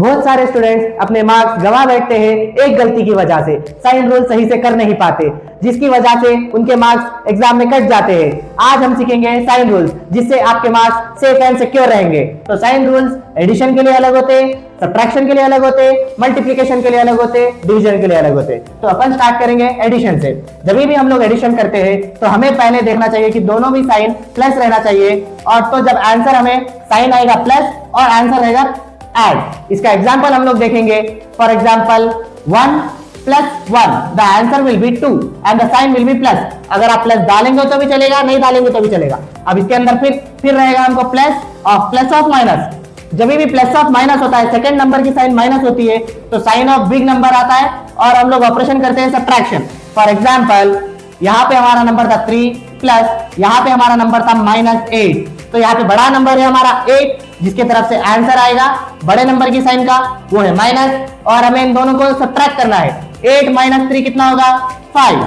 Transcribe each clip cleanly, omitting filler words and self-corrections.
बहुत सारे स्टूडेंट्स अपने मार्क्स गंवा बैठते हैं एक गलती की वजह से, साइन रूल सही से कर नहीं पाते, जिसकी वजह से उनके मार्क्स एग्जाम में कट जाते हैं। आज हम सीखेंगे साइन रूल्स, जिससे आपके मार्क्स सेफ एंड सिक्योर रहेंगे। तो साइन रूल्स एडिशन के लिए अलग होते हैं, सब्ट्रैक्शन के लिए अलग होते हैं, मल्टीप्लिकेशन के लिए अलग होते हैं, डिवीजन के लिए अलग होते हैं। तो अपन स्टार्ट करेंगे एडिशन से। जब भी हम लोग एडिशन करते हैं तो हमें पहले देखना चाहिए कि दोनों भी साइन प्लस रहना चाहिए, और तो जब आंसर हमें साइन आएगा प्लस और आंसर रहेगा ऐड। इसका एग्जांपल हम लोग देखेंगे। For example 1 + 1 the answer will be 2 and the sign will be plus. अगर आप प्लस डालेंगे तो भी चलेगा, नहीं डालेंगे तो भी चलेगा। अब इसके अंदर फिर रहेगा हमको प्लस ऑफ माइनस। जब भी प्लस ऑफ माइनस होता है, सेकंड नंबर की साइन माइनस होती है, तो साइन ऑफ बिग नंबर आता है और हम लोग ऑपरेशन करते हैं सब्ट्रैक्शन। फॉर एग्जांपल यहाँ पे हमारा नंबर था 3 प्लस यहाँ पे हमारा नंबर था -8, तो यहाँ पे बड़ा नंबर है हमारा 8, जिसके तरफ से आंसर आएगा बड़े नंबर की साइन का वो है माइनस, और हमें इन दोनों को सब्ट्रैक्ट करना है। 8 - 3 कितना होगा 5।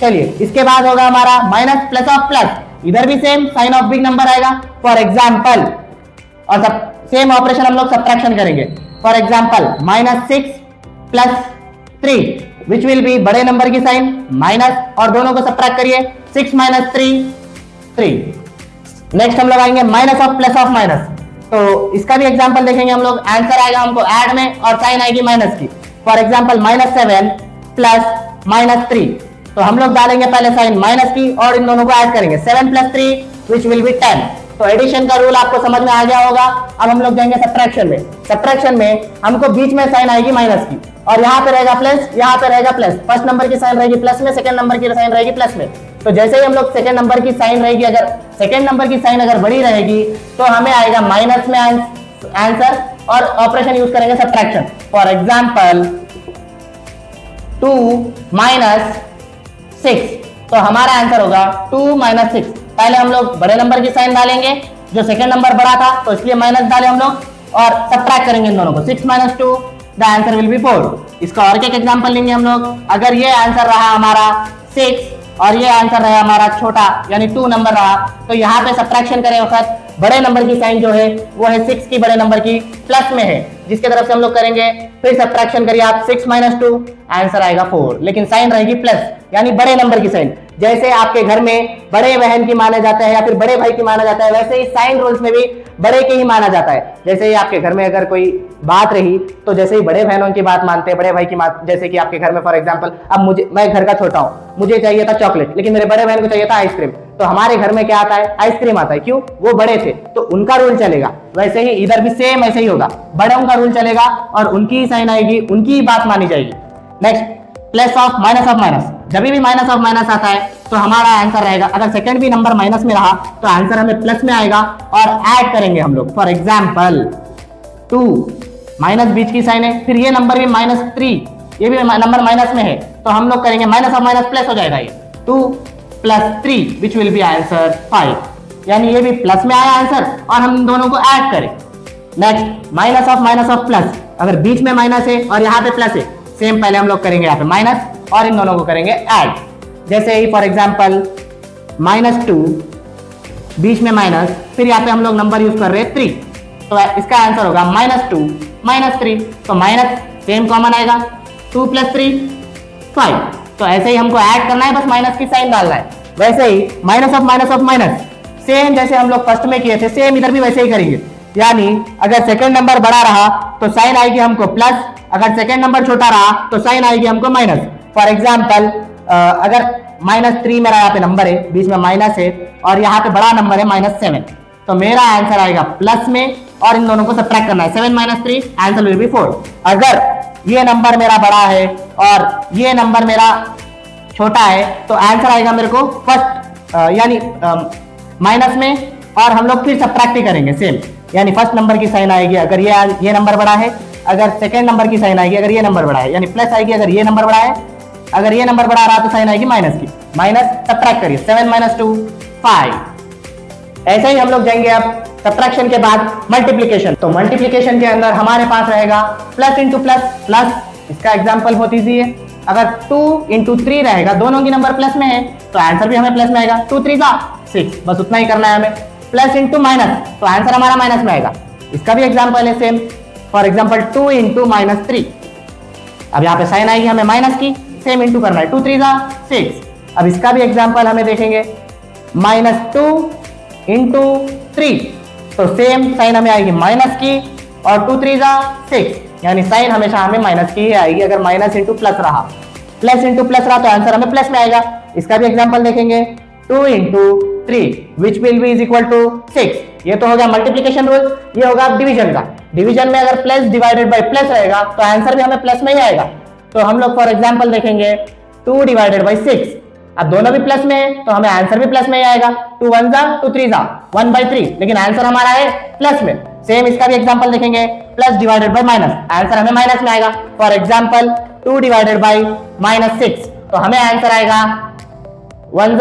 चलिए इसके बाद होगा हमारा माइनस प्लस ऑफ प्लस, इधर भी same sign of big number आएगा। फॉर एग्जाम्पल और सब सेम ऑपरेशन हम लोग सब्ट्रैक्शन करेंगे। For example -6 + 3 which will be बड़े नंबर की साइन माइनस, और दोनों को सब्ट्रैक्ट करिए। 6 - 3 3। नेक्स्ट हम लोग आएंगे minus of plus of minus, तो इसका भी एग्जांपल देखेंगे हम लोग। आंसर आएगा हमको ऐड में और साइन आएगी माइनस की। फॉर एग्जांपल -7 + -3, तो हम लोग डालेंगे पहले साइन माइनस की और इन दोनों को ऐड करेंगे। 7 + 3 विच विल बी 10। तो एडिशन का रूल आपको समझ में आ गया होगा। अब हम लोग जाएंगे सब्ट्रैक्शन में। सब्ट्रैक्शन में हमको बीच में साइन आएगी माइनस की, और यहाँ पे रहेगा प्लस, यहाँ पे रहेगा प्लस। फर्स्ट नंबर की साइन रहेगी प्लस में, सेकंड नंबर की साइन रहेगी प्लस में। तो जैसे ही हम लोग सेकंड नंबर की साइन रहेगी, अगर सेकंड नंबर की साइन अगर बड़ी रहेगी तो हमें आएगा माइनस में आंसर, और ऑपरेशन यूज करेंगे सब्ट्रैक्शन। फॉर एग्जांपल 2 - 6, तो हमारा आंसर होगा 2 - 6। पहले हम लोग बड़े नंबर की साइन डालेंगे, जो सेकंड नंबर बड़ा था तो इसलिए माइनस डाले हम लोग, और सब्ट्रैक्ट करेंगे इन दोनों को। 6 - 2 द आंसर विल बी 4। इसका और एक एग्जांपल लेंगे हम लोग। अगर ये आंसर रहा हमारा 6 और ये आंसर रहा हमारा छोटा यानी 2 नंबर रहा, तो यहाँ पे सब्ट्रैक्शन करें वक्त बड़े नंबर की साइन जो है वो है 6 की बड़े नंबर की प्लस में है, जिसके तरफ से हम लोग करेंगे। फिर सब्ट्रैक्शन करिए आप 6 - 2 आंसर आएगा 4, लेकिन साइन रहेगी प्लस यानी बड़े नंबर की साइन। जैसे आपके घर में बड़े बहन की माना जाता है या फिर बड़े भाई की माना जाता है, वैसे ही साइन रूल्स में भी बड़े की ही माना जाता है। जैसे ही आपके घर में अगर कोई बात रही तो जैसे ही बड़े बहनों की बात मानते हैं, बड़े भाई की बात, जैसे कि आपके घर में फॉर एग्जांपल अब मैं घर का छोटा हूं, मुझे चाहिए था चॉकलेट, लेकिन मेरे बड़े बहन को चाहिए था आइसक्रीम, तो हमारे घर में क्या आता है आइसक्रीम आता है। क्यों? वो बड़े थे तो उनका रूल चलेगा। वैसे ही इधर भी सेम ऐसे ही होगा, बड़ों का रूल चलेगा और उनकी ही साइन आएगी, उनकी ही बात मानी जाएगी। Next plus of minus. जब भी माइनस ऑफ माइनस आता है तो हमारा आंसर रहेगा, अगर सेकंड भी नंबर माइनस में रहा तो आंसर हमें प्लस में आएगा और ऐड करेंगे हम लोग। फॉर एग्जांपल 2 माइनस बीच की साइन है, फिर ये नंबर भी -3, ये भी नंबर माइनस में है, तो हम लोग करेंगे माइनस ऑफ माइनस प्लस हो जाएगा। ये 2 + 3 विच विल बी आंसर 5, यानी ये भी प्लस में आया आंसर और हम दोनों को ऐड करें। नेक्स्ट माइनस ऑफ प्लस, अगर बीच में माइनस है और यहाँ पे प्लस है, सेम पहले हम लोग करेंगे यहाँ पे माइनस और इन दोनों को करेंगे ऐड। जैसे ही फॉर एग्जांपल -2 बीच में माइनस, फिर यहाँ पे हम लोग नंबर यूज कर रहे हैं 3, तो इसका आंसर होगा -2 - 3, तो माइनस सेम कॉमन आएगा, 2 + 3 5। तो ऐसे ही हमको ऐड करना है, बस माइनस की साइन डालना है। वैसे ही माइनस ऑफ माइनस सेम जैसे हम लोग फर्स्ट में किए थे, सेम इधर भी वैसे ही करेंगे। यानी अगर सेकंड नंबर बड़ा रहा तो साइन आएगी हमको प्लस, अगर सेकंड नंबर छोटा रहा तो साइन आएगी हमको माइनस। फॉर एग्जांपल अगर -3 मेरा यहाँ पे नंबर है, बीच में माइनस है और यहाँ पे बड़ा नंबर है -7, तो मेरा आंसर आएगा प्लस में और इन दोनों को सब्ट्रैक्ट करना है। 7 - 3 आंसर विल बी 4। अगर ये नंबर मेरा बड़ा है और ये नंबर मेरा छोटा है तो आंसर आएगा मेरे को फर्स्ट यानी माइनस में, और हम लोग फिर सब्ट्रैक्ट ही करेंगे सेम, यानी फर्स्ट नंबर की साइन आएगी अगर ये नंबर बड़ा है, अगर सेकंड नंबर की साइन आएगी अगर ये नंबर बड़ा है, यानी प्लस आएगी अगर ये नंबर बड़ा है, अगर ये नंबर बड़ा रहा तो साइन आएगी माइनस की। माइनस सब्ट्रैक्ट करिए, 7 - 2 5। ऐसे ही हम लोग जाएंगे अब सब्ट्रैक्शन के बाद मल्टीप्लिकेशन। तो मल्टीप्लिकेशन के अंदर हमारे पास रहेगा प्लस इंटू प्लस प्लस। इसका एग्जांपल बहुत ईजी है, अगर 2 × 3 रहेगा, दोनों की नंबर प्लस में है तो आंसर भी हमें प्लस में आएगा। 2 × 3 = 6, बस उतना ही करना है हमें। प्लस इंटू माइनस, तो आंसर हमारा माइनस में आएगा। इसका भी एग्जांपल है same. For example 2 into minus 3, अब यहाँ पे साइन आएगी हमें माइनस की, सेम इंटू करना है, 2 3 6। अब इसका भी एग्जाम्पल हमें देखेंगे, -2 इंटू 3, तो सेम साइन हमें आएगी माइनस की, और 2 3 6, यानी साइन हमेशा हमें माइनस की ही आएगी अगर माइनस इंटू प्लस रहा, प्लस इंटू प्लस रहा तो आंसर हमें प्लस में आएगा। इसका भी एग्जाम्पल देखेंगे, 2 into 3 which will be is equal to 6, ये तो हो गया मल्टीप्लीकेशन रूल। ये होगा डिवीजन का, डिवीजन में अगर प्लस डिवाइडेड बाय प्लस रहेगा तो आंसर भी हमें प्लस में ही आएगा। तो हम लोग फॉर एग्जाम्पल देखेंगे 2 डिवाइडेड बाई 6, अब दोनों भी प्लस में है तो हमें आंसर भी प्लस में ही आएगा, 2 1 2 3 1/3, लेकिन आंसर हमारा है प्लस में। सेम इसका भी एग्जाम्पल देखेंगे, plus divided by minus, answer हमें माइनस में आएगा। फॉर एग्जाम्पल 2 डिवाइडेड बाई -6, तो हमें आंसर आएगा 1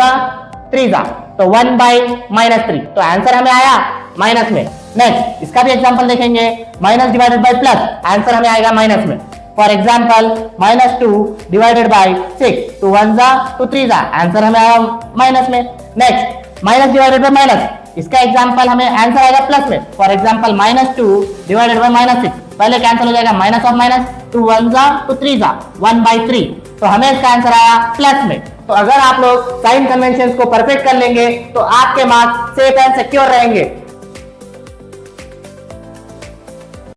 3 तो 1/-3, तो आंसर हमें आया माइनस में। नेक्स्ट इसका भी एग्जांपल देखेंगे, minus divided by plus, answer हमें आएगा माइनस में। For example -2 divided by 6, 2 1 2 3 answer हमें आया माइनस में। Next minus divided by minus, इसका एग्जांपल हमें आंसर आएगा प्लस में। फॉर एग्जांपल -2 डिवाइडेड बाय -6, पहले कैंसिल हो जाएगा माइनस ऑफ माइनस, 2 1 2 3 1/3, तो हमें इसका आंसर आया प्लस में। तो अगर आप लोग साइन कन्वेंशन को परफेक्ट कर लेंगे तो आपके मार्क्स सेफ एंड सिक्योर रहेंगे।